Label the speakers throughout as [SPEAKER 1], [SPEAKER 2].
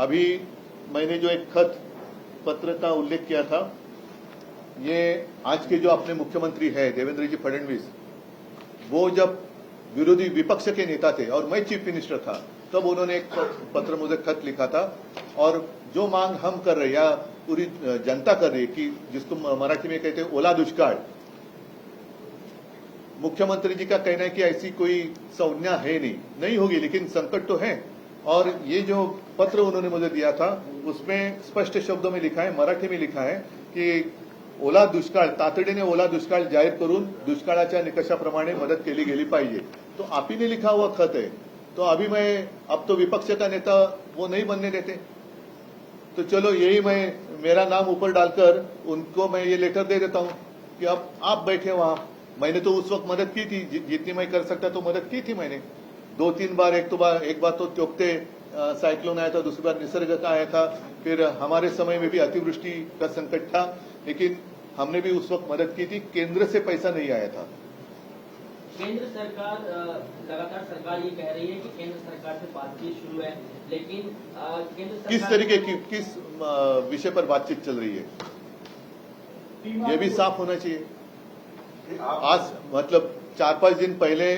[SPEAKER 1] अभी मैंने जो एक खत पत्र का उल्लेख किया था, ये आज के जो अपने मुख्यमंत्री है देवेंद्र जी फडणवीस, वो जब विरोधी विपक्ष के नेता थे और मैं चीफ मिनिस्टर था, तब उन्होंने एक पत्र मुझे खत लिखा था। और जो मांग हम कर रहे हैं या पूरी जनता कर रही है कि जिसको मराठी में कहते हैं ओला दुष्काळ, मुख्यमंत्री जी का कहना है कि ऐसी कोई संज्ञा है नहीं होगी, लेकिन संकट तो है। और ये जो पत्र उन्होंने मुझे दिया था उसमें स्पष्ट शब्दों में लिखा है, मराठी में लिखा है कि ओला दुष्काळ तातडीने ओला दुष्काळ जाहीर करून दुष्काळाच्या निकषाप्रमाणे मदत केली गेली पाहिजे। तो आप ही ने लिखा हुआ खत है। तो अभी अब तो विपक्ष का नेता वो नहीं बनने देते, तो चलो यही मेरा नाम ऊपर डालकर उनको मैं ये लेटर दे देता हूं कि अब आप बैठे वहां। मैंने तो उस वक्त मदद की थी जितनी मैं कर सकता तो मदद की थी मैंने 2-3 बार। एक बार तो चौकते साइक्लोन आया था, दूसरी बार निसर्ग का आया था, फिर हमारे समय में भी अतिवृष्टि का संकट था, लेकिन हमने भी उस वक्त मदद की थी। केंद्र से पैसा नहीं आया था।
[SPEAKER 2] केंद्र सरकार लगातार सरकार ये कह रही है कि केंद्र सरकार से बातचीत शुरू है, लेकिन केंद्र सरकार
[SPEAKER 1] किस तरीके की किस विषय पर बातचीत चल रही है ये भी साफ होना चाहिए। आज मतलब 4-5 दिन पहले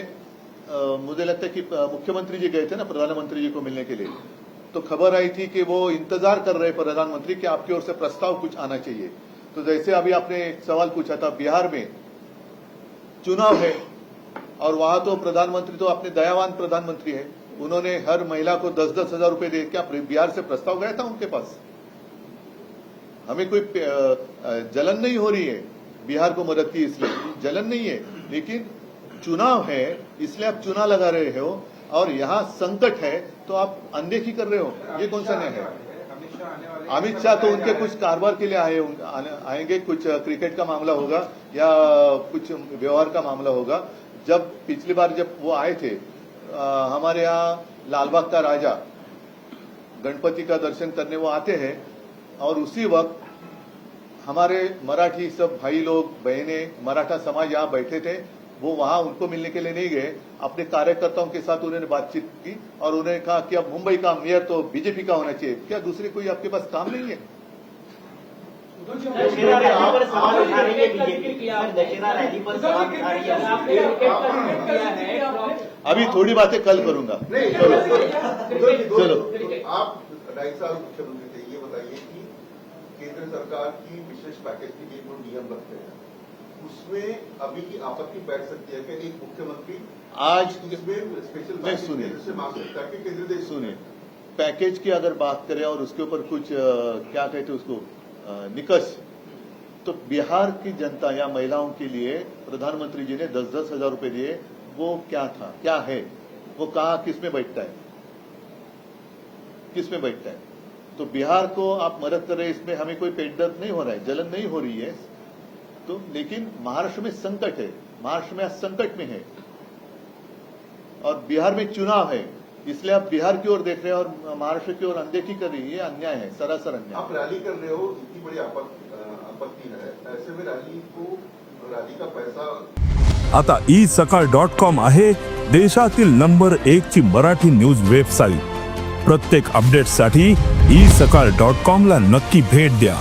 [SPEAKER 1] मुझे लगता है कि मुख्यमंत्री जी गए थे ना प्रधानमंत्री जी को मिलने के लिए, तो खबर आई थी कि वो इंतजार कर रहे प्रधानमंत्री कि आपकी ओर से प्रस्ताव कुछ आना चाहिए। तो जैसे अभी आपने एक सवाल पूछा था, बिहार में चुनाव है और वहां तो प्रधानमंत्री तो अपने दयावान प्रधानमंत्री है, उन्होंने हर महिला को 10-10 हजार रुपए दे। क्या बिहार से प्रस्ताव गया था उनके पास? हमें कोई जलन नहीं हो रही है बिहार को मदद की, इसलिए जलन नहीं है, लेकिन चुनाव है इसलिए आप चुनाव लगा रहे हो और यहाँ संकट है तो आप अनदेखी कर रहे हो। ये कौन सा न्याय है? अमित शाह तो उनके कुछ कारोबार के लिए आएंगे, कुछ क्रिकेट का मामला होगा या कुछ व्यवहार का मामला होगा। जब पिछली बार जब वो आए थे हमारे यहाँ लालबाग का राजा गणपति का दर्शन करने वो आते हैं, और उसी वक्त हमारे मराठी सब भाई लोग बहनें मराठा समाज यहाँ बैठे थे। वो वहां उनको मिलने के लिए नहीं गए, अपने कार्यकर्ताओं के साथ उन्होंने बातचीत की और उन्होंने कहा कि अब मुंबई का मेयर तो बीजेपी का होना चाहिए। क्या दूसरे कोई आपके पास काम नहीं है? अभी थोड़ी बातें कल करूंगा। चलो
[SPEAKER 3] आप डाइट साहब मुख्यमंत्री थे, ये बताइए कि केंद्र सरकार की विशेष पैकेज के लिए जो नियम रखते हैं उसमें अभी की आपत्ति बैठ सकती है कि एक मुख्यमंत्री
[SPEAKER 1] आज
[SPEAKER 3] इसमें स्पेशल से मांग सकता है कि केंद्र दे।
[SPEAKER 1] सुनिए, पैकेज की अगर बात करें और उसके ऊपर कुछ क्या कहते हैं उसको निकष, तो बिहार की जनता या महिलाओं के लिए प्रधानमंत्री जी ने 10-10 हजार रुपए दिए। वो क्या था, क्या है, वो कहा किस में बैठता है, किस में बैठता है? तो बिहार को आप मदद कर रहे हैं, इसमें हमें कोई पेट दर्द नहीं हो रहा है, जलन नहीं हो रही है। तो लेकिन महाराष्ट्र में संकट है, महाराष्ट्र में आज संकट में है और बिहार में चुनाव है, इसलिए आप बिहार की ओर देख रहे हैं और महाराष्ट्र की ओर अनदेखी कर रही है। अन्याय है, सरासर अन्याय।
[SPEAKER 3] आप रैली कर रहे हो, इतनी बड़ी आपत्ती है, ऐसे में रॅली का पैसा।
[SPEAKER 4] आता isakal.com आहे देशातील नंबर 1 ची मराठी न्यूज वेबसाईट। प्रत्येक अपडेटसाठी isakal.com ला नक्की भेट द्या।